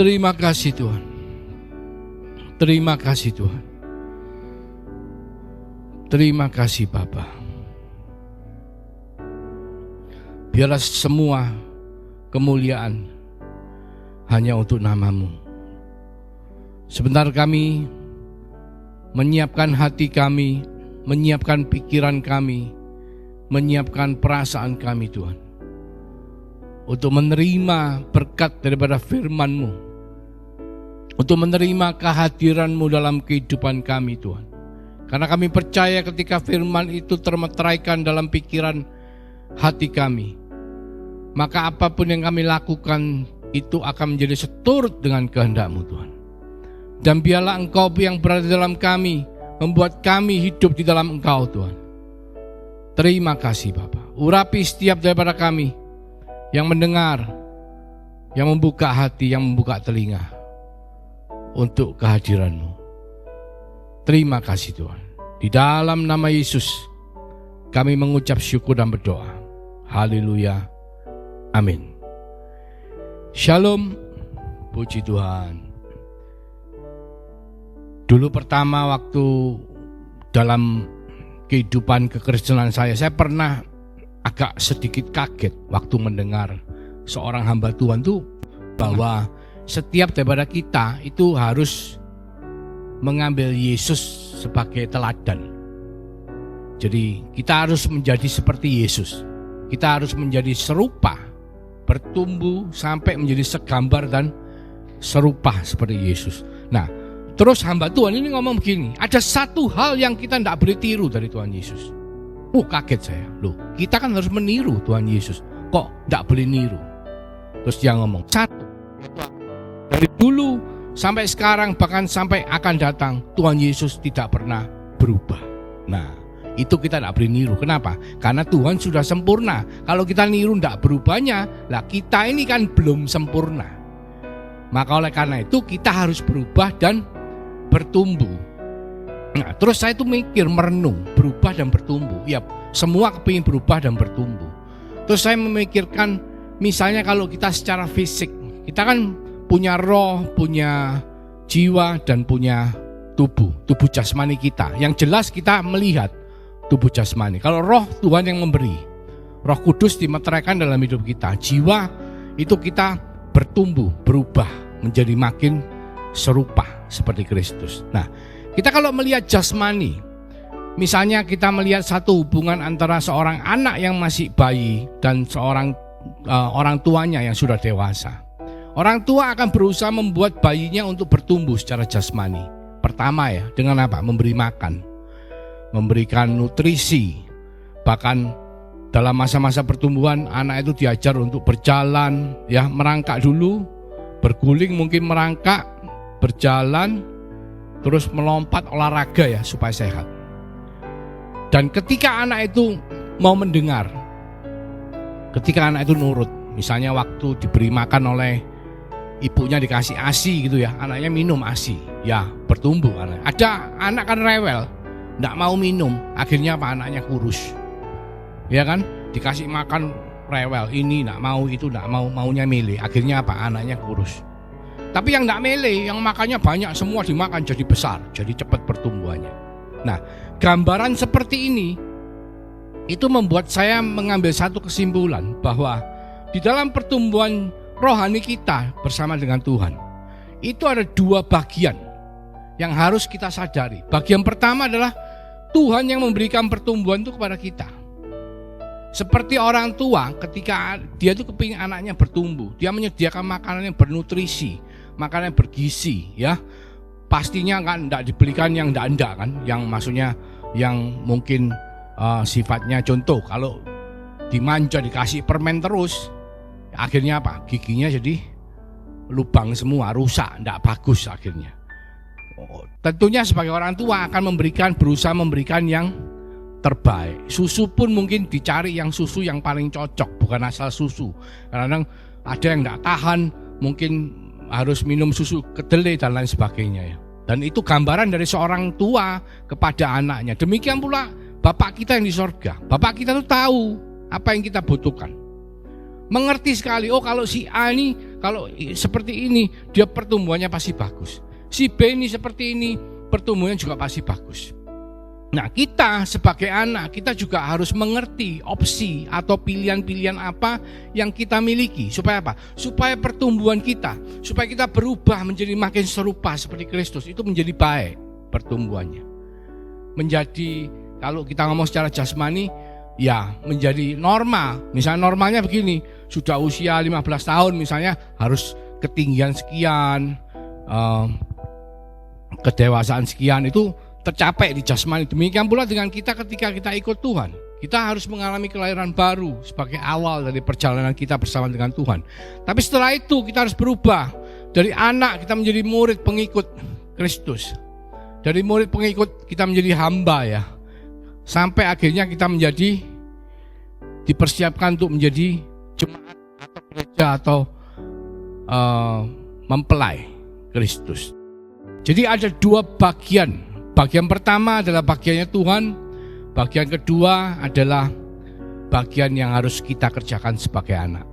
Terima kasih Tuhan. Terima kasih Tuhan. Terima kasih Bapa. Biarlah semua kemuliaan hanya untuk nama-Mu. Sebentar kami menyiapkan hati kami, menyiapkan pikiran kami, menyiapkan perasaan kami Tuhan, untuk menerima berkat daripada firman-Mu, untuk menerima kehadiran-Mu dalam kehidupan kami Tuhan. Karena kami percaya ketika firman itu termeteraikan dalam pikiran hati kami, maka apapun yang kami lakukan itu akan menjadi seturut dengan kehendak-Mu Tuhan. Dan biarlah Engkau yang berada dalam kami, membuat kami hidup di dalam Engkau Tuhan. Terima kasih Bapa. Urapi setiap daripada kami yang mendengar, yang membuka hati, yang membuka telinga untuk kehadiran-Mu. Terima kasih Tuhan. Di dalam nama Yesus kami mengucap syukur dan berdoa. Haleluya. Amin. Shalom. Puji Tuhan. Dulu pertama waktu dalam kehidupan kekristenan saya pernah agak sedikit kaget waktu mendengar seorang hamba Tuhan tuh bahwa setiap daripada kita itu harus mengambil Yesus sebagai teladan. Jadi kita harus menjadi seperti Yesus. Kita harus menjadi serupa, bertumbuh sampai menjadi segambar dan serupa seperti Yesus. Nah, terus hamba Tuhan ini ngomong begini, ada satu hal yang kita tidak boleh tiru dari Tuhan Yesus. Kaget saya. Loh, kita kan harus meniru Tuhan Yesus. Kok tidak boleh niru? Terus dia ngomong, satu, dari dulu sampai sekarang bahkan sampai akan datang, Tuhan Yesus tidak pernah berubah. Nah, itu kita tidak boleh niru. Kenapa? Karena Tuhan sudah sempurna. Kalau kita niru tidak berubahnya, lah kita ini kan belum sempurna. Maka oleh karena itu kita harus berubah dan bertumbuh. Nah, terus saya itu mikir, merenung, berubah dan bertumbuh. Ya, semua kepingin berubah dan bertumbuh. Terus saya memikirkan, misalnya kalau kita secara fisik, kita kan punya roh, punya jiwa, dan punya tubuh jasmani kita. Yang jelas kita melihat tubuh jasmani. Kalau roh, Tuhan yang memberi. Roh Kudus dimeteraikan dalam hidup kita. Jiwa itu kita bertumbuh, berubah menjadi makin serupa seperti Kristus. Nah, kita kalau melihat jasmani, misalnya kita melihat satu hubungan antara seorang anak yang masih bayi dan seorang orang tuanya yang sudah dewasa. Orang tua akan berusaha membuat bayinya untuk bertumbuh secara jasmani. Pertama ya, dengan apa? Memberi makan, memberikan nutrisi. Bahkan dalam masa-masa pertumbuhan, anak itu diajar untuk berjalan, ya, merangkak dulu, berguling mungkin merangkak, berjalan, terus melompat, olahraga ya supaya sehat. Dan ketika anak itu mau mendengar, ketika anak itu nurut, misalnya waktu diberi makan oleh ibunya, dikasih ASI gitu ya, anaknya minum ASI, ya bertumbuh anak. Ada anak kan rewel, tidak mau minum, akhirnya apa? Anaknya kurus, ya kan? Dikasih makan rewel, ini tidak mau, itu tidak mau, maunya mele, akhirnya apa? Anaknya kurus. Tapi yang tidak mele, yang makannya banyak, semua dimakan jadi besar, jadi cepat pertumbuhannya. Nah, gambaran seperti ini itu membuat saya mengambil satu kesimpulan bahwa di dalam pertumbuhan rohani kita bersama dengan Tuhan, itu ada dua bagian yang harus kita sadari. Bagian pertama adalah Tuhan yang memberikan pertumbuhan itu kepada kita. Seperti orang tua ketika dia itu kepingin anaknya bertumbuh, dia menyediakan makanan yang bernutrisi, makanan yang bergizi, ya. Pastinya kan tidak dibelikan yang enggak kan, yang maksudnya yang mungkin sifatnya, contoh kalau dimanja dikasih permen terus, akhirnya apa? Giginya jadi lubang semua, rusak, tidak bagus akhirnya. Tentunya sebagai orang tua akan berusaha memberikan yang terbaik. Susu pun mungkin dicari yang susu yang paling cocok, bukan asal susu. Kadang ada yang tidak tahan, mungkin harus minum susu kedelai dan lain sebagainya ya. Dan itu gambaran dari seorang tua kepada anaknya. Demikian pula Bapak kita yang di sorga. Bapak kita tuh tahu apa yang kita butuhkan. Mengerti sekali, oh kalau si A ini kalau seperti ini dia pertumbuhannya pasti bagus. Si B ini seperti ini, pertumbuhannya juga pasti bagus. Nah, kita sebagai anak, kita juga harus mengerti opsi atau pilihan-pilihan apa yang kita miliki. Supaya apa? Supaya pertumbuhan kita, supaya kita berubah menjadi makin serupa seperti Kristus, itu menjadi baik pertumbuhannya. Menjadi, kalau kita ngomong secara jasmani, ya menjadi normal. Misalnya normalnya begini, sudah usia 15 tahun misalnya harus ketinggian sekian, kedewasaan sekian, itu tercapai di jasmani. Demikian pula dengan kita ketika kita ikut Tuhan. Kita harus mengalami kelahiran baru sebagai awal dari perjalanan kita bersama dengan Tuhan. Tapi setelah itu kita harus berubah. Dari anak kita menjadi murid pengikut Kristus. Dari murid pengikut kita menjadi hamba ya. Sampai akhirnya kita menjadi dipersiapkan untuk menjadi jemaat atau gereja atau mempelai Kristus. Jadi ada dua bagian. Bagian pertama adalah bagiannya Tuhan. Bagian kedua adalah bagian yang harus kita kerjakan sebagai anak.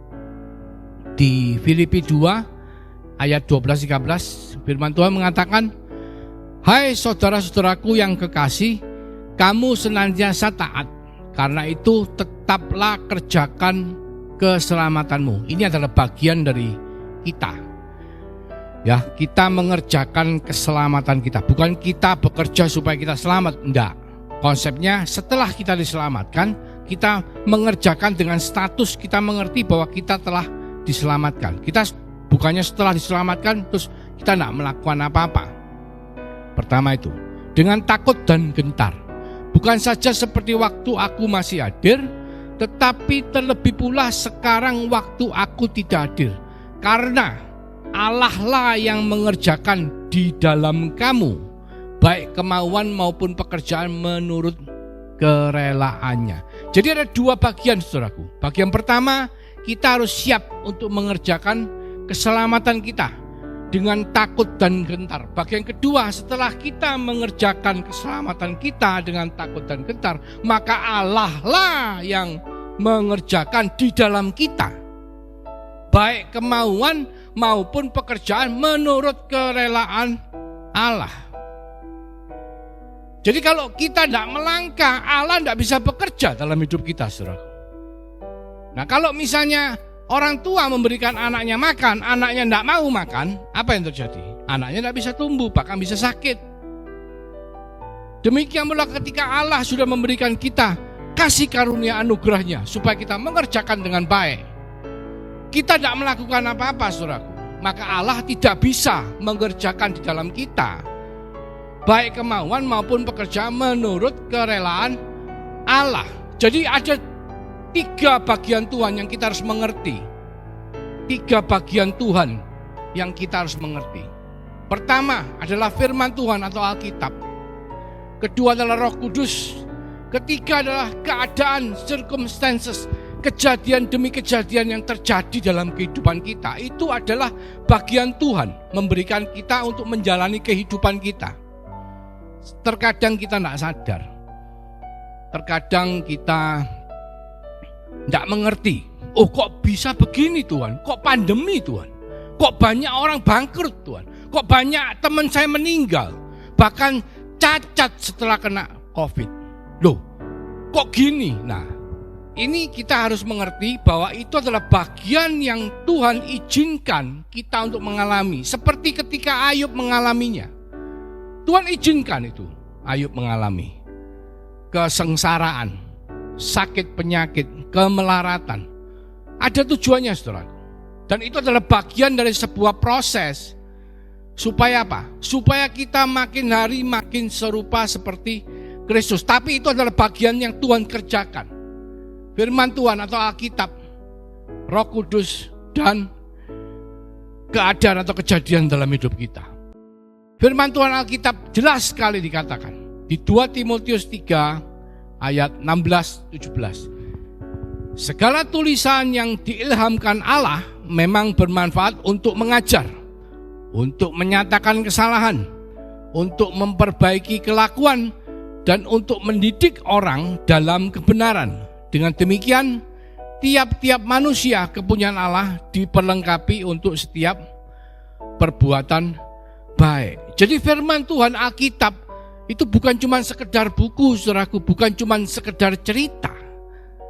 Di Filipi 2 ayat 12-13 firman Tuhan mengatakan, "Hai saudara-saudaraku yang kekasih, kamu senantiasa taat. Karena itu tetaplah kerjakan keselamatanmu." Ini adalah bagian dari kita. Ya, kita mengerjakan keselamatan kita. Bukan kita bekerja supaya kita selamat, enggak. Konsepnya setelah kita diselamatkan, kita mengerjakan dengan status kita mengerti bahwa kita telah diselamatkan. Kita bukannya setelah diselamatkan terus kita enggak melakukan apa-apa. Pertama itu, dengan takut dan gentar. Bukan saja seperti waktu aku masih hadir, tetapi terlebih pula sekarang waktu aku tidak hadir. Karena Allah lah yang mengerjakan di dalam kamu, baik kemauan maupun pekerjaan menurut kerelaannya. Jadi ada dua bagian saudaraku. Bagian pertama, kita harus siap untuk mengerjakan keselamatan kita dengan takut dan gentar. Bagian kedua, setelah kita mengerjakan keselamatan kita dengan takut dan gentar, maka Allah lah yang mengerjakan di dalam kita, baik kemauan maupun pekerjaan menurut kerelaan Allah. Jadi kalau kita tidak melangkah, Allah tidak bisa bekerja dalam hidup kita, saudara. Nah, kalau misalnya orang tua memberikan anaknya makan, anaknya tidak mau makan, apa yang terjadi? Anaknya tidak bisa tumbuh, bahkan bisa sakit. Demikian pula ketika Allah sudah memberikan kita kasih karunia anugerahnya supaya kita mengerjakan dengan baik, kita tidak melakukan apa-apa, saudaraku, maka Allah tidak bisa mengerjakan di dalam kita baik kemauan maupun pekerjaan menurut kerelaan Allah. Jadi ada tiga bagian Tuhan yang kita harus mengerti. Tiga bagian Tuhan yang kita harus mengerti. Pertama adalah firman Tuhan atau Alkitab. Kedua adalah Roh Kudus. Ketiga adalah keadaan, circumstances, kejadian demi kejadian yang terjadi dalam kehidupan kita. Itu adalah bagian Tuhan memberikan kita untuk menjalani kehidupan kita. Terkadang kita tidak sadar, terkadang kita tidak mengerti. Oh, kok bisa begini Tuhan? Kok pandemi Tuhan? Kok banyak orang bangkrut Tuhan? Kok banyak teman saya meninggal? Bahkan cacat setelah kena COVID. Loh, kok gini? Nah, ini kita harus mengerti bahwa itu adalah bagian yang Tuhan izinkan kita untuk mengalami. Seperti ketika Ayub mengalaminya. Tuhan izinkan itu Ayub mengalami kesengsaraan, sakit penyakit, kemelaratan. Ada tujuannya, saudara. Dan itu adalah bagian dari sebuah proses. Supaya apa? Supaya kita makin hari makin serupa seperti Kristus. Tapi itu adalah bagian yang Tuhan kerjakan. Firman Tuhan atau Alkitab, Roh Kudus, dan keadaan atau kejadian dalam hidup kita. Firman Tuhan Alkitab jelas sekali dikatakan di 2 Timotius 3 ayat 16-17. Segala tulisan yang diilhamkan Allah memang bermanfaat untuk mengajar, untuk menyatakan kesalahan, untuk memperbaiki kelakuan, dan untuk mendidik orang dalam kebenaran. Dengan demikian, tiap-tiap manusia kepunyaan Allah diperlengkapi untuk setiap perbuatan baik. Jadi firman Tuhan Alkitab itu bukan cuma sekedar buku, saudaraku, bukan cuma sekedar cerita.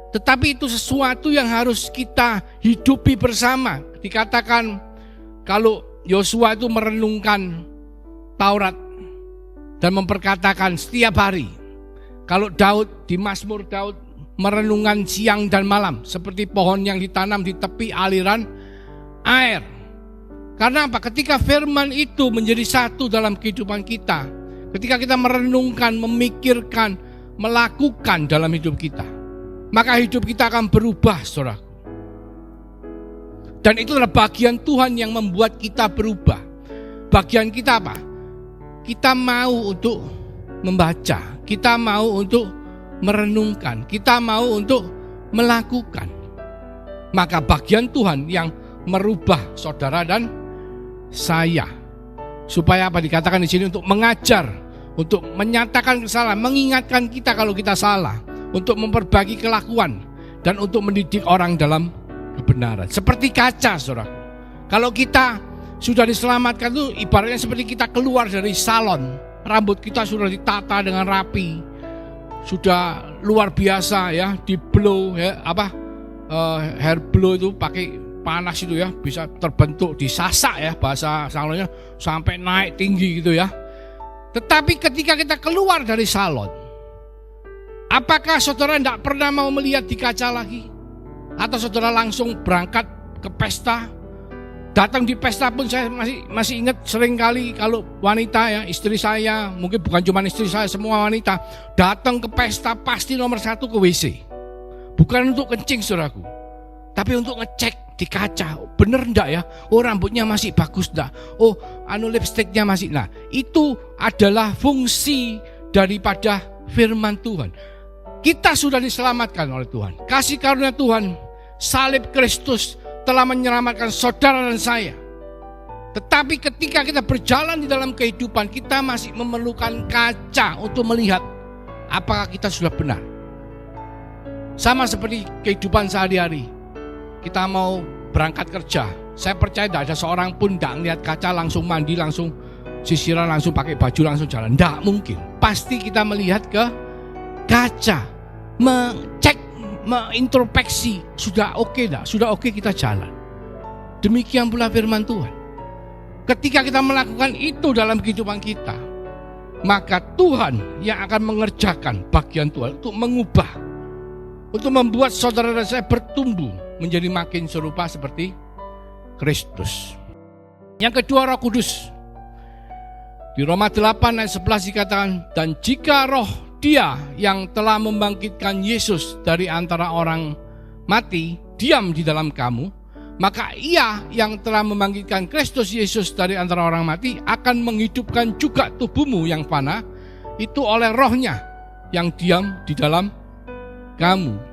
Tetapi itu sesuatu yang harus kita hidupi bersama. Dikatakan kalau Yosua itu merenungkan Taurat dan memperkatakan setiap hari. Kalau Daud di Mazmur Daud merenungkan siang dan malam seperti pohon yang ditanam di tepi aliran air. Karena apa? Ketika firman itu menjadi satu dalam kehidupan kita, ketika kita merenungkan, memikirkan, melakukan dalam hidup kita, maka hidup kita akan berubah, saudara. Dan itu adalah bagian Tuhan yang membuat kita berubah. Bagian kita apa? Kita mau untuk membaca, kita mau untuk merenungkan, kita mau untuk melakukan. Maka bagian Tuhan yang merubah saudara dan saya. Supaya apa? Dikatakan di sini untuk mengajar, untuk menyatakan kesalahan, mengingatkan kita kalau kita salah, untuk memperbaiki kelakuan, dan untuk mendidik orang dalam kebenaran. Seperti kaca, saudara. Kalau kita sudah diselamatkan itu ibaratnya seperti kita keluar dari salon, rambut kita sudah ditata dengan rapi, sudah luar biasa ya, di blow ya, hair blow itu pakai panas itu ya, bisa terbentuk disasak ya bahasa salonnya sampai naik tinggi gitu ya. Tetapi ketika kita keluar dari salon, apakah saudara tidak pernah mau melihat di kaca lagi? Atau saudara langsung berangkat ke pesta? Datang di pesta pun saya masih ingat sering kali kalau wanita ya, istri saya, mungkin bukan cuma istri saya, semua wanita datang ke pesta pasti nomor satu ke WC. Bukan untuk kencing, saudaraku, tapi untuk ngecek di kaca, bener enggak ya? Oh, rambutnya masih bagus enggak? Oh, lipstiknya masih. Nah, itu adalah fungsi daripada firman Tuhan. Kita sudah diselamatkan oleh Tuhan. Kasih karunia Tuhan, salib Kristus telah menyelamatkan saudara dan saya. Tetapi ketika kita berjalan di dalam kehidupan, kita masih memerlukan kaca untuk melihat apakah kita sudah benar. Sama seperti kehidupan sehari-hari. Kita mau berangkat kerja, saya percaya tidak ada seorang pun tidak melihat kaca langsung mandi, langsung sisiran, langsung pakai baju, langsung jalan. Tidak mungkin. Pasti kita melihat ke kaca, mengecek, mengintrospeksi, sudah oke dah, sudah oke kita jalan. Demikian pula firman Tuhan. Ketika kita melakukan itu dalam kehidupan kita, maka Tuhan yang akan mengerjakan bagian Tuhan untuk mengubah, untuk membuat saudara dan saya bertumbuh menjadi makin serupa seperti Kristus. Yang kedua, Roh Kudus. Di Roma 8 ayat 11 dikatakan, dan jika roh Dia yang telah membangkitkan Yesus dari antara orang mati diam di dalam kamu, maka Ia yang telah membangkitkan Kristus Yesus dari antara orang mati akan menghidupkan juga tubuhmu yang fana itu oleh rohnya yang diam di dalam kamu.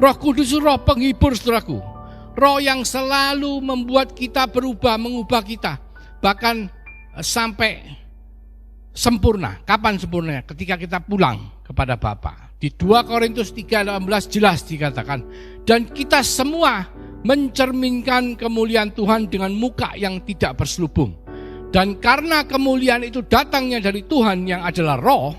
Roh Kudus itu roh penghibur, saudaraku. Roh yang selalu membuat kita berubah, mengubah kita, bahkan sampai sempurna. Kapan sempurnanya? Ketika kita pulang kepada Bapa. Di 2 Korintus 3:18 jelas dikatakan, dan kita semua mencerminkan kemuliaan Tuhan dengan muka yang tidak berselubung. Dan karena kemuliaan itu datangnya dari Tuhan yang adalah roh,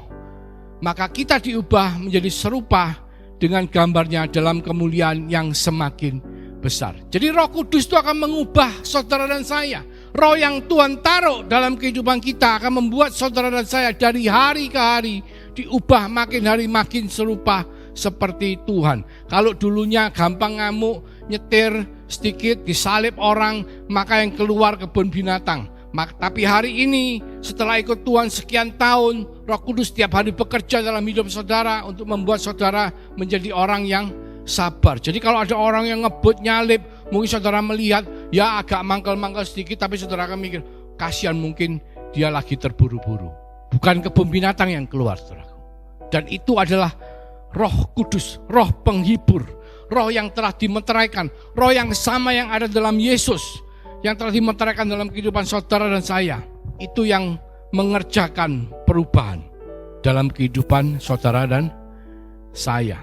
maka kita diubah menjadi serupa dengan gambarnya dalam kemuliaan yang semakin besar. Jadi Roh Kudus itu akan mengubah saudara dan saya. Roh yang Tuhan taruh dalam kehidupan kita akan membuat saudara dan saya dari hari ke hari diubah makin hari makin serupa seperti Tuhan. Kalau dulunya gampang ngamuk, nyetir sedikit, disalib orang, maka yang keluar kebun binatang. Tapi hari ini setelah ikut Tuhan sekian tahun, Roh Kudus setiap hari bekerja dalam hidup saudara untuk membuat saudara menjadi orang yang sabar. Jadi kalau ada orang yang ngebut nyalip, mungkin saudara melihat ya agak mangkel-mangkel sedikit, tapi saudara akan mikir, kasihan, mungkin dia lagi terburu-buru. Bukan kebun binatang yang keluar, saudara. Dan itu adalah Roh Kudus, roh penghibur, roh yang telah dimeteraikan, roh yang sama yang ada dalam Yesus, yang telah dimeteraikan dalam kehidupan saudara dan saya. Itu yang mengerjakan perubahan dalam kehidupan saudara dan saya.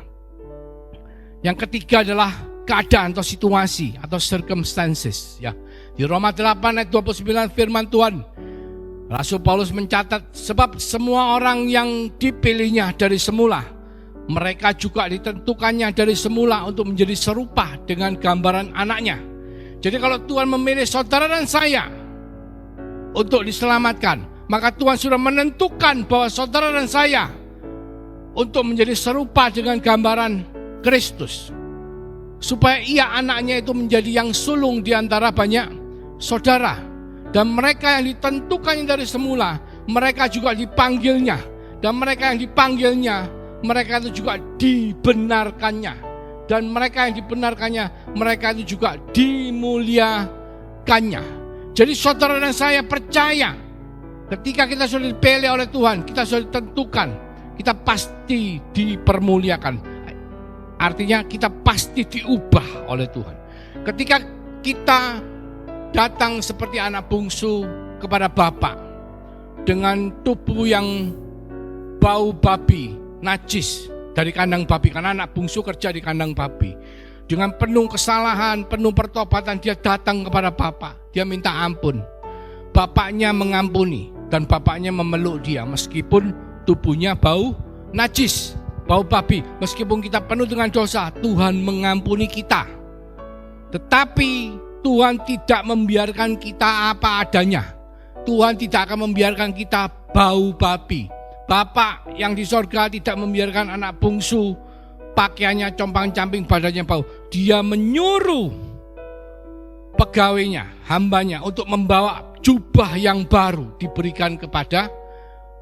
Yang ketiga adalah keadaan atau situasi atau circumstances ya. Di Roma 8 ayat 29 firman Tuhan, Rasul Paulus mencatat, sebab semua orang yang dipilihnya dari semula, mereka juga ditentukannya dari semula untuk menjadi serupa dengan gambaran anaknya. Jadi kalau Tuhan memilih saudara dan saya untuk diselamatkan, maka Tuhan sudah menentukan bahwa saudara dan saya untuk menjadi serupa dengan gambaran Kristus, supaya ia anaknya itu menjadi yang sulung di antara banyak saudara. Dan mereka yang ditentukannya dari semula, mereka juga dipanggilnya. Dan mereka yang dipanggilnya, mereka itu juga dibenarkannya. Dan mereka yang dibenarkannya, mereka itu juga dimuliakannya. Jadi saudara dan saya percaya, ketika kita sudah dipilih oleh Tuhan, kita sudah ditentukan, kita pasti dipermuliakan. Artinya kita pasti diubah oleh Tuhan. Ketika kita datang seperti anak bungsu kepada Bapa dengan tubuh yang bau babi, najis dari kandang babi, karena anak bungsu kerja di kandang babi. Dengan penuh kesalahan, penuh pertobatan, dia datang kepada Bapa. Dia minta ampun. Bapaknya mengampuni dan bapaknya memeluk dia meskipun tubuhnya bau najis, bau babi. Meskipun kita penuh dengan dosa, Tuhan mengampuni kita. Tetapi Tuhan tidak membiarkan kita apa adanya. Tuhan tidak akan membiarkan kita bau babi. Bapa yang di sorga tidak membiarkan anak bungsu pakaiannya compang-camping, badannya bau. Dia menyuruh pegawainya, hambanya untuk membawa jubah yang baru diberikan kepada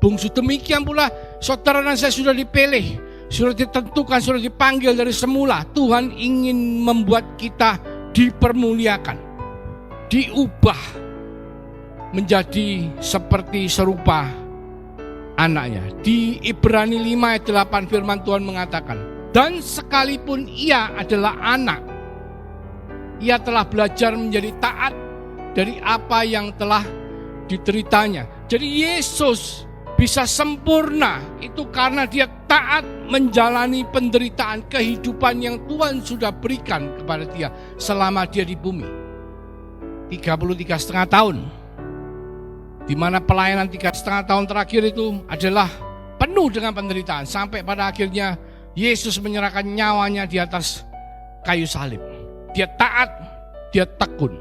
bungsu. Demikian pula saudara dan saya sudah dipilih, sudah ditentukan, sudah dipanggil dari semula. Tuhan ingin membuat kita dipermuliakan, diubah menjadi seperti serupa anaknya. Di Ibrani 5 ayat 8 firman Tuhan mengatakan, dan sekalipun ia adalah anak, ia telah belajar menjadi taat dari apa yang telah dideritanya. Jadi Yesus bisa sempurna itu karena dia taat menjalani penderitaan kehidupan yang Tuhan sudah berikan kepada dia selama dia di bumi. 33,5 tahun. Di mana pelayanan 3,5 tahun terakhir itu adalah penuh dengan penderitaan. Sampai pada akhirnya Yesus menyerahkan nyawanya di atas kayu salib. Dia taat, dia tekun.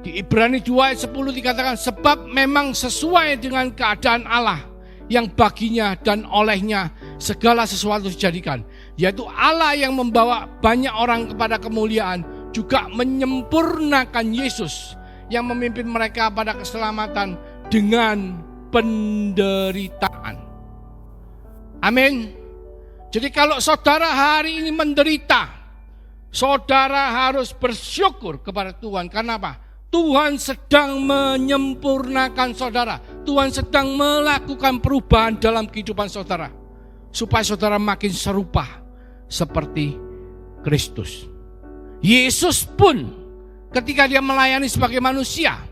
Di Ibrani 2 ayat 10 dikatakan, sebab memang sesuai dengan keadaan Allah yang baginya dan olehnya segala sesuatu dijadikan, yaitu Allah yang membawa banyak orang kepada kemuliaan, juga menyempurnakan Yesus yang memimpin mereka pada keselamatan dengan penderitaan. Amin. Jadi kalau saudara hari ini menderita, saudara harus bersyukur kepada Tuhan. Karena apa? Tuhan sedang menyempurnakan saudara. Tuhan sedang melakukan perubahan dalam kehidupan saudara, supaya saudara makin serupa seperti Kristus. Yesus pun ketika dia melayani sebagai manusia,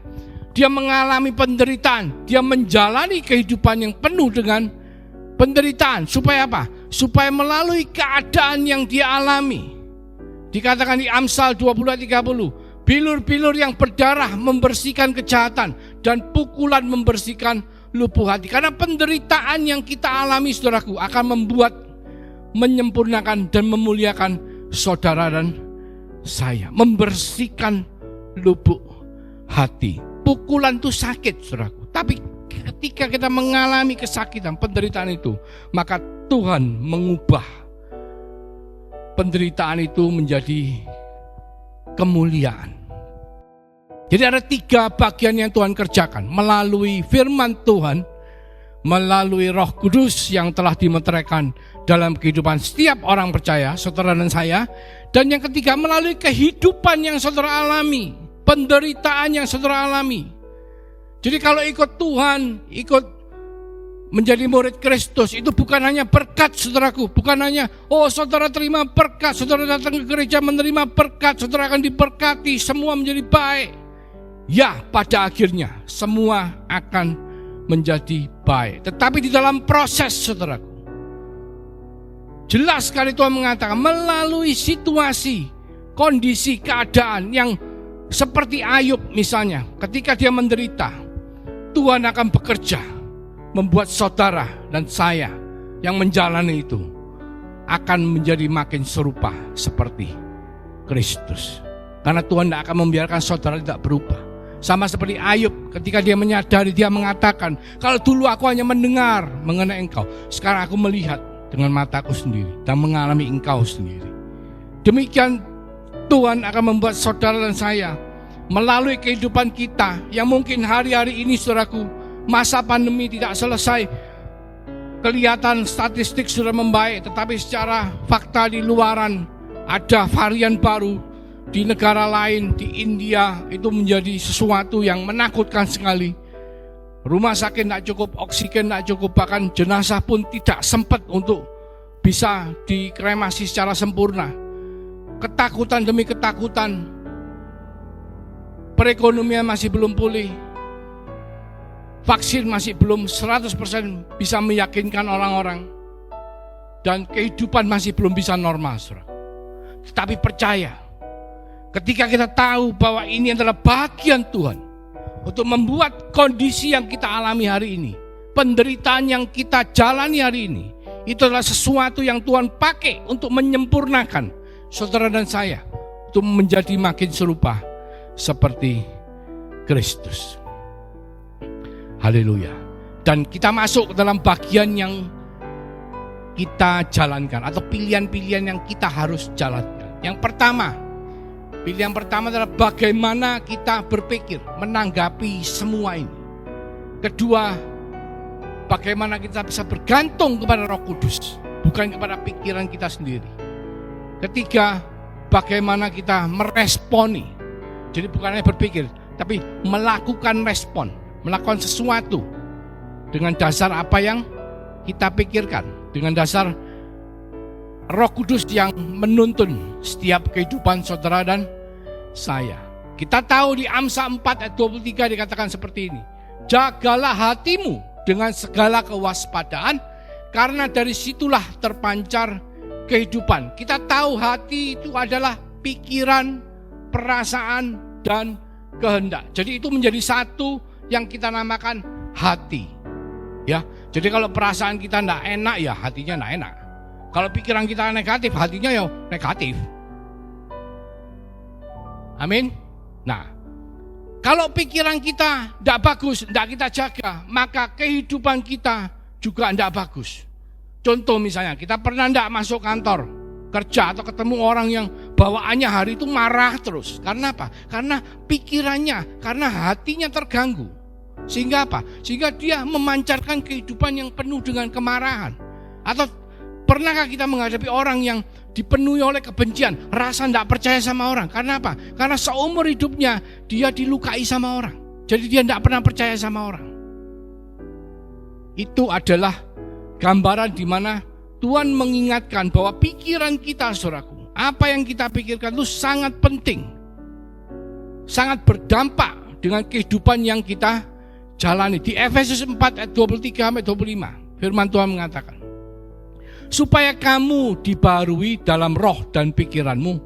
dia mengalami penderitaan. Dia menjalani kehidupan yang penuh dengan penderitaan. Supaya apa? Supaya melalui keadaan yang dia alami. Dikatakan di Amsal 20:30, bilur-bilur yang berdarah membersihkan kejahatan, dan pukulan membersihkan lubuk hati. Karena penderitaan yang kita alami, saudaraku, akan membuat menyempurnakan dan memuliakan saudara dan saya. Membersihkan lubuk hati. Pukulan itu sakit, saudaraku. Tapi ketika kita mengalami kesakitan, penderitaan itu, maka Tuhan mengubah penderitaan itu menjadi kemuliaan. Jadi ada 3 bagian yang Tuhan kerjakan. Melalui firman Tuhan, melalui Roh Kudus yang telah dimeteraikan dalam kehidupan setiap orang percaya, saudara dan saya. Dan yang ketiga, melalui kehidupan yang saudara alami, penderitaan yang saudara alami. Jadi kalau ikut Tuhan, ikut menjadi murid Kristus, itu bukan hanya berkat, saudaraku. Bukan hanya, oh saudara terima berkat, saudara datang ke gereja menerima berkat, saudara akan diberkati, semua menjadi baik. Ya, pada akhirnya semua akan menjadi baik. Tetapi di dalam proses, saudaraku, jelas sekali Tuhan mengatakan, melalui situasi kondisi keadaan yang seperti Ayub misalnya, ketika dia menderita, Tuhan akan bekerja membuat saudara dan saya yang menjalani itu akan menjadi makin serupa seperti Kristus. Karena Tuhan tidak akan membiarkan saudara tidak berubah. Sama seperti Ayub, ketika dia menyadari, dia mengatakan, kalau dulu aku hanya mendengar mengenai engkau, sekarang aku melihat dengan mataku sendiri dan mengalami engkau sendiri. Demikian Tuhan akan membuat saudara dan saya melalui kehidupan kita yang mungkin hari-hari ini, saudaraku, masa pandemi tidak selesai, kelihatan statistik sudah membaik, tetapi secara fakta di luaran ada varian baru. Di negara lain, di India, itu menjadi sesuatu yang menakutkan sekali. Rumah sakit tidak cukup, oksigen tidak cukup, bahkan jenazah pun tidak sempat untuk bisa dikremasi secara sempurna. Ketakutan demi ketakutan, perekonomian masih belum pulih, vaksin masih belum 100% bisa meyakinkan orang-orang, dan kehidupan masih belum bisa normal, saudara. Tetapi percaya, ketika kita tahu bahwa ini adalah bagian Tuhan untuk membuat kondisi yang kita alami hari ini, penderitaan yang kita jalani hari ini, itu adalah sesuatu yang Tuhan pakai untuk menyempurnakan saudara dan saya untuk menjadi makin serupa seperti Kristus. Haleluya. Dan kita masuk ke dalam bagian yang kita jalankan atau pilihan-pilihan yang kita harus jalankan. Yang pertama, pilihan pertama adalah bagaimana kita berpikir menanggapi semua ini. Kedua, bagaimana kita bisa bergantung kepada Roh Kudus, bukan kepada pikiran kita sendiri. Ketiga, bagaimana kita meresponi. Jadi bukan hanya berpikir, tapi melakukan respon, melakukan sesuatu dengan dasar apa yang kita pikirkan, dengan dasar Roh Kudus yang menuntun setiap kehidupan saudara dan saya. Kita tahu di Amsal 4 ayat 23 dikatakan seperti ini. Jagalah hatimu dengan segala kewaspadaan, karena dari situlah terpancar kehidupan. Kita tahu hati itu adalah pikiran, perasaan, dan kehendak. Jadi itu menjadi satu yang kita namakan hati. Ya, jadi kalau perasaan kita tidak enak, ya hatinya tidak enak. Kalau pikiran kita negatif, hatinya ya negatif. Amin. Nah, kalau pikiran kita tidak bagus, tidak kita jaga, maka kehidupan kita juga tidak bagus. Contoh misalnya, kita pernah tidak masuk kantor kerja atau ketemu orang yang bawaannya hari itu marah terus. Karena apa? Karena pikirannya, karena hatinya terganggu. Sehingga apa? Sehingga dia memancarkan kehidupan yang penuh dengan kemarahan. Atau pernahkah kita menghadapi orang yang dipenuhi oleh kebencian, rasa tidak percaya sama orang? Karena apa? Karena seumur hidupnya dia dilukai sama orang. Jadi dia tidak pernah percaya sama orang. Itu adalah gambaran di mana Tuhan mengingatkan bahwa pikiran kita, saudaraku, apa yang kita pikirkan itu sangat penting, sangat berdampak dengan kehidupan yang kita jalani. Di Efesus 4 ayat 23-25, firman Tuhan mengatakan, supaya kamu dibarui dalam roh dan pikiranmu,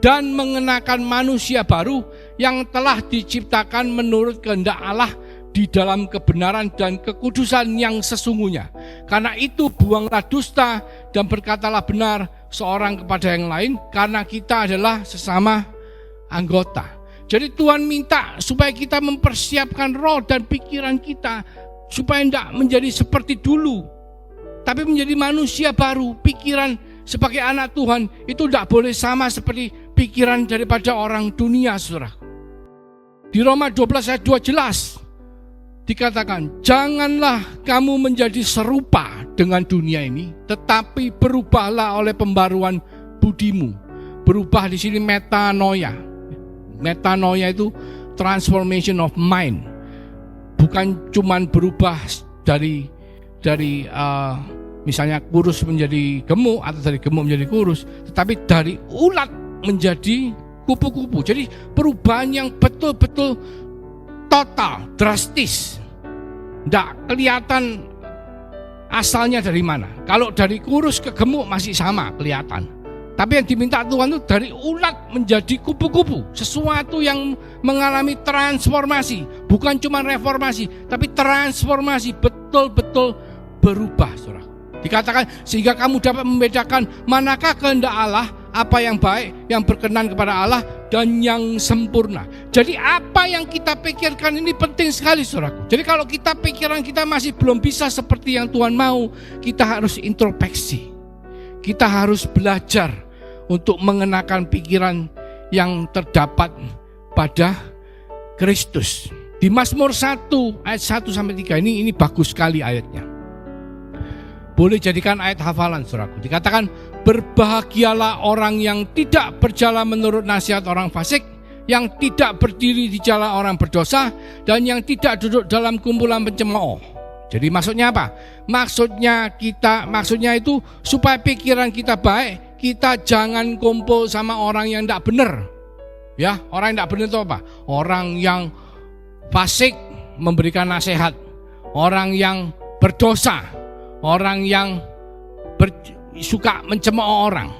dan mengenakan manusia baru yang telah diciptakan menurut kehendak Allah di dalam kebenaran dan kekudusan yang sesungguhnya. Karena itu buanglah dusta dan berkatalah benar seorang kepada yang lain, karena kita adalah sesama anggota. Jadi Tuhan minta supaya kita mempersiapkan roh dan pikiran kita supaya tidak menjadi seperti dulu, tapi menjadi manusia baru. Pikiran sebagai anak Tuhan itu tidak boleh sama seperti pikiran daripada orang dunia, saudara. Di Roma 12 ayat 2 jelas dikatakan, janganlah kamu menjadi serupa dengan dunia ini, tetapi berubahlah oleh pembaruan budimu. Berubah di sini metanoia. Metanoia itu transformation of mind. Bukan cuman berubah dari misalnya kurus menjadi gemuk atau dari gemuk menjadi kurus, tetapi dari ulat menjadi kupu-kupu. Jadi perubahan yang betul-betul total, drastis. Tidak kelihatan asalnya dari mana. Kalau dari kurus ke gemuk masih sama kelihatan. Tapi yang diminta Tuhan itu dari ulat menjadi kupu-kupu. Sesuatu yang mengalami transformasi. Bukan cuma reformasi, tapi transformasi, betul-betul berubah, saudara. Dikatakan sehingga kamu dapat membedakan manakah kehendak Allah, apa yang baik, yang berkenan kepada Allah, dan yang sempurna. Jadi apa yang kita pikirkan ini penting sekali, saudaraku. Jadi kalau pikiran kita masih belum bisa seperti yang Tuhan mau, kita harus introspeksi. Kita harus belajar untuk mengenakan pikiran yang terdapat pada Kristus. Di Mazmur 1 ayat 1-3 ini bagus sekali ayatnya. Boleh jadikan ayat hafalan, saudaraku. Dikatakan, berbahagialah orang yang tidak berjalan menurut nasihat orang fasik, yang tidak berdiri di jalan orang berdosa, dan yang tidak duduk dalam kumpulan pencemooh. Jadi maksudnya apa? Maksudnya itu supaya pikiran kita baik, kita jangan kumpul sama orang yang tidak benar. Ya, orang yang tidak benar itu apa? Orang yang fasik memberikan nasihat, orang yang berdosa, orang yang suka mencemooh orang.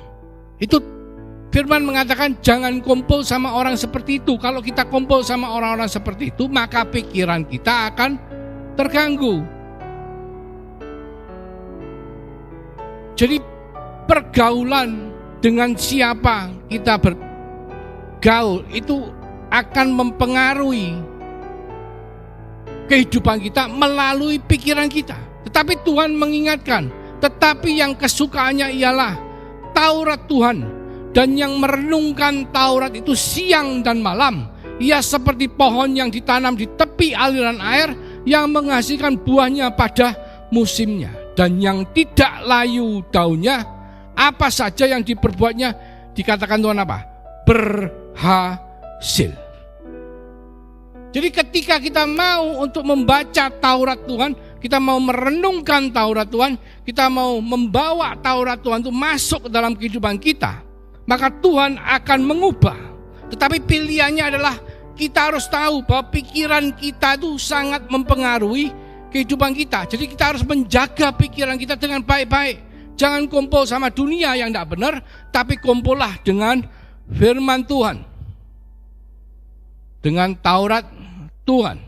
Itu firman mengatakan jangan kumpul sama orang seperti itu. Kalau kita kumpul sama orang-orang seperti itu, maka pikiran kita akan terganggu. Jadi pergaulan dengan siapa kita bergaul itu akan mempengaruhi kehidupan kita melalui pikiran kita. Tetapi Tuhan mengingatkan, tetapi yang kesukaannya ialah Taurat Tuhan, dan yang merenungkan Taurat itu siang dan malam. Ia seperti pohon yang ditanam di tepi aliran air, yang menghasilkan buahnya pada musimnya, dan yang tidak layu daunnya. Apa saja yang diperbuatnya, dikatakan Tuhan apa? Berhasil. Jadi ketika kita mau untuk membaca Taurat Tuhan, kita mau merenungkan Taurat Tuhan, kita mau membawa Taurat Tuhan itu masuk ke dalam kehidupan kita, maka Tuhan akan mengubah. Tetapi pilihannya adalah kita harus tahu bahwa pikiran kita itu sangat mempengaruhi kehidupan kita. Jadi kita harus menjaga pikiran kita dengan baik-baik. Jangan kumpul sama dunia yang tidak benar, tapi kumpullah dengan firman Tuhan, dengan Taurat Tuhan.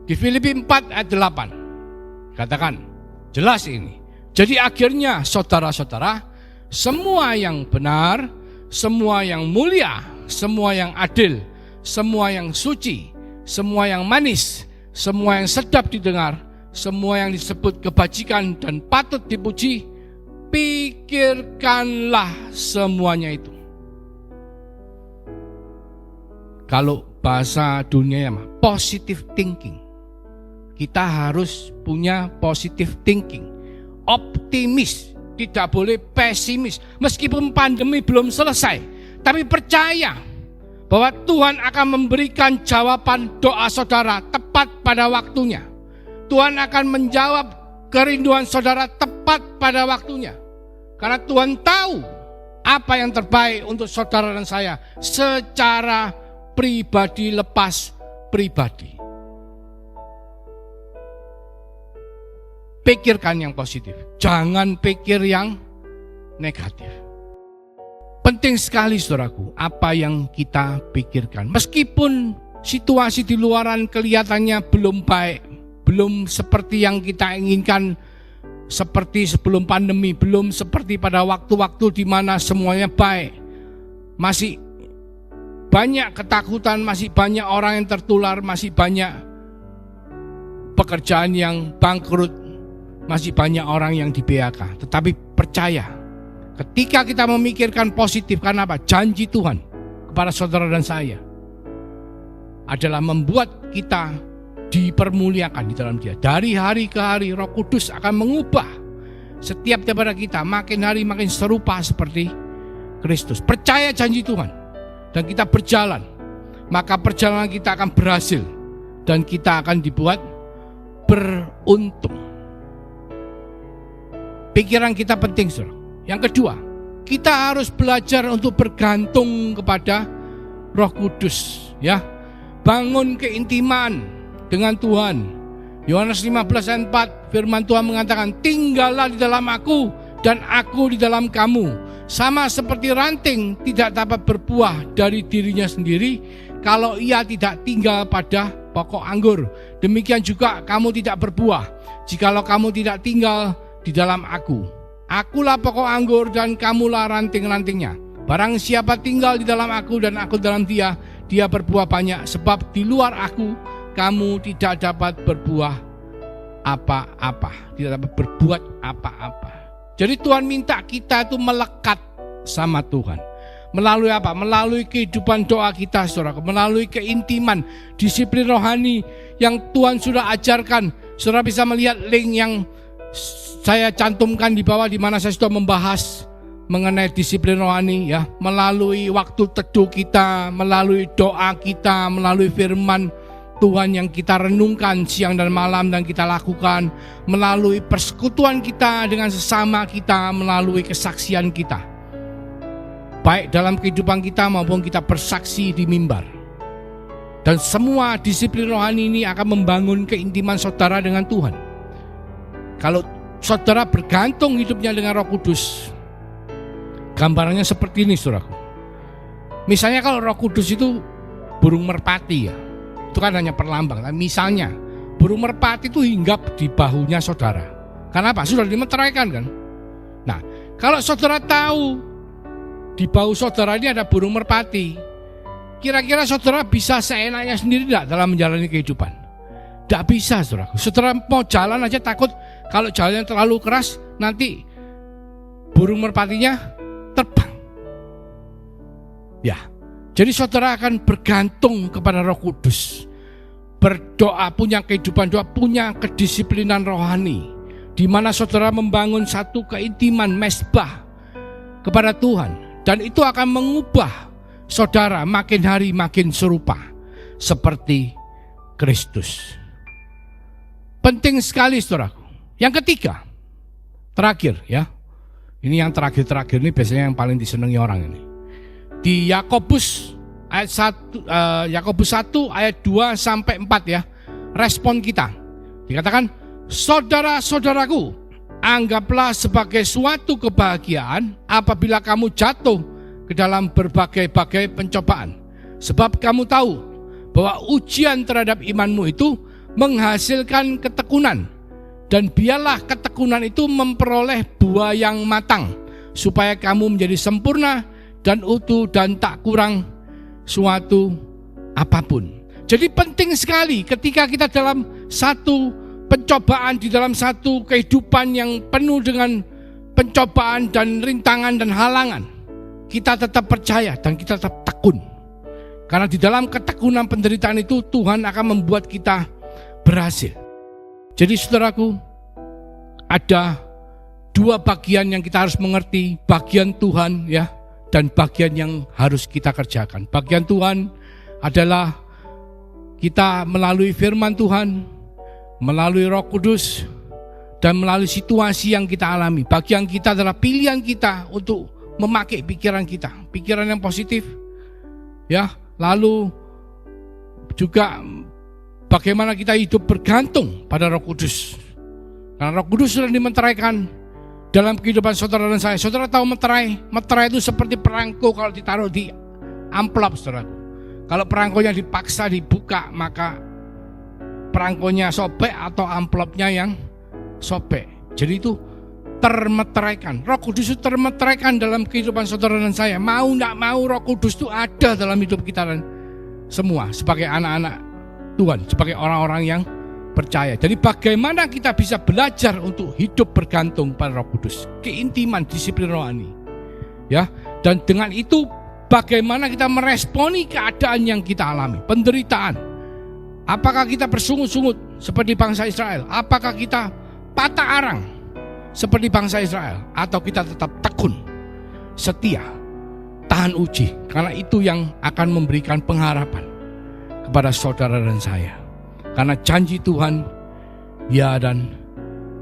Di Filipi 4 ayat 8 katakan jelas ini. Jadi akhirnya saudara-saudara, semua yang benar, semua yang mulia, semua yang adil, semua yang suci, semua yang manis, semua yang sedap didengar, semua yang disebut kebajikan dan patut dipuji, pikirkanlah semuanya itu. Kalau bahasa dunia positive thinking. Kita harus punya positive thinking, optimis, tidak boleh pesimis. Meskipun pandemi belum selesai, tapi percaya bahwa Tuhan akan memberikan jawaban doa saudara tepat pada waktunya. Tuhan akan menjawab kerinduan saudara tepat pada waktunya. Karena Tuhan tahu apa yang terbaik untuk saudara dan saya secara pribadi lepas pribadi. Pikirkan yang positif, jangan pikir yang negatif. Penting sekali saudaraku, apa yang kita pikirkan. Meskipun situasi di luaran kelihatannya belum baik, belum seperti yang kita inginkan, seperti sebelum pandemi, belum seperti pada waktu-waktu di mana semuanya baik. Masih banyak ketakutan, masih banyak orang yang tertular, masih banyak pekerjaan yang bangkrut, masih banyak orang yang di PHK. Tetapi percaya, ketika kita memikirkan positif, karena apa? Janji Tuhan kepada saudara dan saya adalah membuat kita dipermuliakan di dalam Dia. Dari hari ke hari Roh Kudus akan mengubah setiap daripada kita makin hari makin serupa seperti Kristus. Percaya janji Tuhan dan kita berjalan, maka perjalanan kita akan berhasil dan kita akan dibuat beruntung. Pikiran kita penting, saudara. Yang kedua, kita harus belajar untuk bergantung kepada Roh Kudus, ya. Bangun keintiman dengan Tuhan. Yohanes 15 ayat 4, firman Tuhan mengatakan, tinggallah di dalam aku dan aku di dalam kamu. sama seperti ranting tidak dapat berbuah dari dirinya sendiri kalau ia tidak tinggal pada pokok anggur. Demikian juga kamu tidak berbuah jikalau kamu tidak tinggal di dalam aku. Akulah pokok anggur dan kamulah ranting-rantingnya. Barang siapa tinggal di dalam aku dan aku dalam dia, dia berbuah banyak. Sebab di luar aku, kamu tidak dapat berbuah apa-apa. Tidak dapat berbuat apa-apa. Jadi Tuhan minta kita itu melekat sama Tuhan. Melalui apa? Melalui kehidupan doa kita, saudara. Melalui keintiman, disiplin rohani yang Tuhan sudah ajarkan. Saudara bisa melihat link yang saya cantumkan di bawah, di mana saya sudah membahas mengenai disiplin rohani, ya, melalui waktu teduh kita, melalui doa kita, melalui firman Tuhan yang kita renungkan siang dan malam dan kita lakukan, melalui persekutuan kita dengan sesama kita, melalui kesaksian kita, baik dalam kehidupan kita maupun kita bersaksi di mimbar. Dan semua disiplin rohani ini akan membangun keintiman saudara dengan Tuhan. Kalau saudara bergantung hidupnya dengan Roh Kudus, gambarannya seperti ini, saudaraku. Misalnya kalau Roh Kudus itu burung merpati, ya, itu kan hanya perlambang. Misalnya burung merpati itu hinggap di bahunya saudara. Kenapa? Sudah dimeteraikan kan? Nah, kalau saudara tahu di bahu saudara ini ada burung merpati, kira-kira saudara bisa seenaknya sendiri tidak dalam menjalani kehidupan? Tidak bisa, saudaraku. Saudara mau jalan aja takut kalau jalannya terlalu keras nanti burung merpatinya terbang. Ya, jadi saudara akan bergantung kepada Roh Kudus. Berdoa, punya kehidupan doa, punya kedisiplinan rohani, di mana saudara membangun satu keintiman mesbah kepada Tuhan. Dan itu akan mengubah saudara makin hari makin serupa seperti Kristus. Penting sekali, saudaraku. Yang ketiga, terakhir, ya. Ini yang terakhir-terakhir ini biasanya yang paling disenangi orang ini. Di Yakobus ayat 1, Yakobus 1 ayat 2 sampai 4, ya. Respon kita. Dikatakan, saudara-saudaraku, anggaplah sebagai suatu kebahagiaan apabila kamu jatuh ke dalam berbagai-bagai pencobaan. Sebab kamu tahu bahwa ujian terhadap imanmu itu menghasilkan ketekunan. Dan biarlah ketekunan itu memperoleh buah yang matang, supaya kamu menjadi sempurna dan utuh dan tak kurang suatu apapun. Jadi penting sekali ketika kita dalam satu pencobaan, di dalam satu kehidupan yang penuh dengan pencobaan dan rintangan dan halangan, kita tetap percaya dan kita tetap tekun. Karena di dalam ketekunan penderitaan itu Tuhan akan membuat kita berhasil. Jadi saudaraku, ada dua bagian yang kita harus mengerti, bagian Tuhan, ya, dan bagian yang harus kita kerjakan. Bagian Tuhan adalah kita melalui firman Tuhan, melalui Roh Kudus, dan melalui situasi yang kita alami. Bagian kita adalah pilihan kita untuk memakai pikiran kita, pikiran yang positif, ya. Lalu juga bagaimana kita hidup bergantung pada Roh Kudus. Karena Roh Kudus sudah dimeteraikan dalam kehidupan saudara dan saya. Saudara tahu meterai? Meterai itu seperti perangko kalau ditaruh di amplop, saudara. Kalau perangkonya dipaksa dibuka, maka perangkonya sobek atau amplopnya yang sobek. Jadi itu termeteraikan. Roh Kudus itu termeteraikan dalam kehidupan saudara dan saya. Mau tidak mau Roh Kudus itu ada dalam hidup kita dan semua sebagai anak-anak Tuhan, sebagai orang-orang yang percaya. Jadi bagaimana kita bisa belajar untuk hidup bergantung pada Roh Kudus, keintiman, disiplin rohani, ya. Dan dengan itu bagaimana kita meresponi keadaan yang kita alami, penderitaan. Apakah kita bersungut-sungut seperti bangsa Israel? Apakah kita patah arang seperti bangsa Israel? Atau kita tetap tekun, setia, tahan uji? Karena itu yang akan memberikan pengharapan kepada saudara dan saya. Karena janji Tuhan, ya dan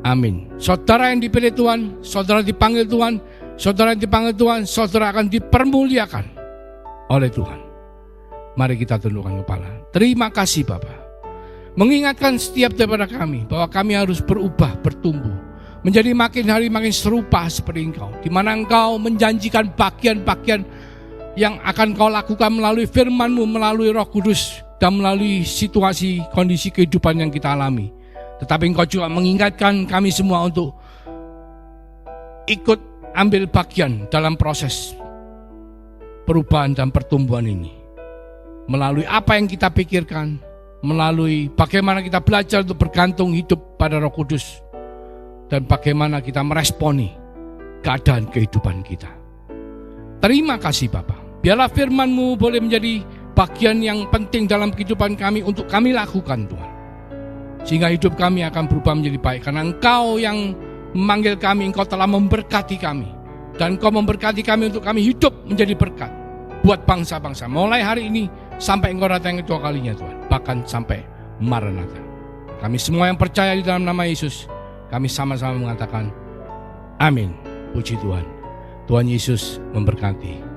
amin. Saudara yang dipilih Tuhan, saudara dipanggil Tuhan, saudara yang dipanggil Tuhan, saudara akan dipermuliakan oleh Tuhan. Mari kita tundukkan kepala. Terima kasih Bapa. Mengingatkan setiap daripada kami bahwa kami harus berubah, bertumbuh. menjadi makin hari makin serupa seperti Engkau, di mana Engkau menjanjikan bagian-bagian yang akan Kau lakukan melalui firman-Mu, melalui Roh Kudus, dan melalui situasi kondisi kehidupan yang kita alami. Tetapi Engkau juga mengingatkan kami semua untuk ikut ambil bagian dalam proses perubahan dan pertumbuhan ini. Melalui apa yang kita pikirkan, melalui bagaimana kita belajar untuk bergantung hidup pada Roh Kudus, dan bagaimana kita meresponi keadaan kehidupan kita. Terima kasih Bapa. Biarlah firman-Mu boleh menjadi bagian yang penting dalam kehidupan kami untuk kami lakukan Tuhan. Sehingga hidup kami akan berubah menjadi baik. Karena Engkau yang memanggil kami, Engkau telah memberkati kami. Dan Engkau memberkati kami untuk kami hidup menjadi berkat buat bangsa-bangsa. Mulai hari ini sampai Engkau datang yang kedua kalinya Tuhan. Bahkan sampai Maranatha. Kami semua yang percaya di dalam nama Yesus, kami sama-sama mengatakan amin. Puji Tuhan. Tuhan Yesus memberkati.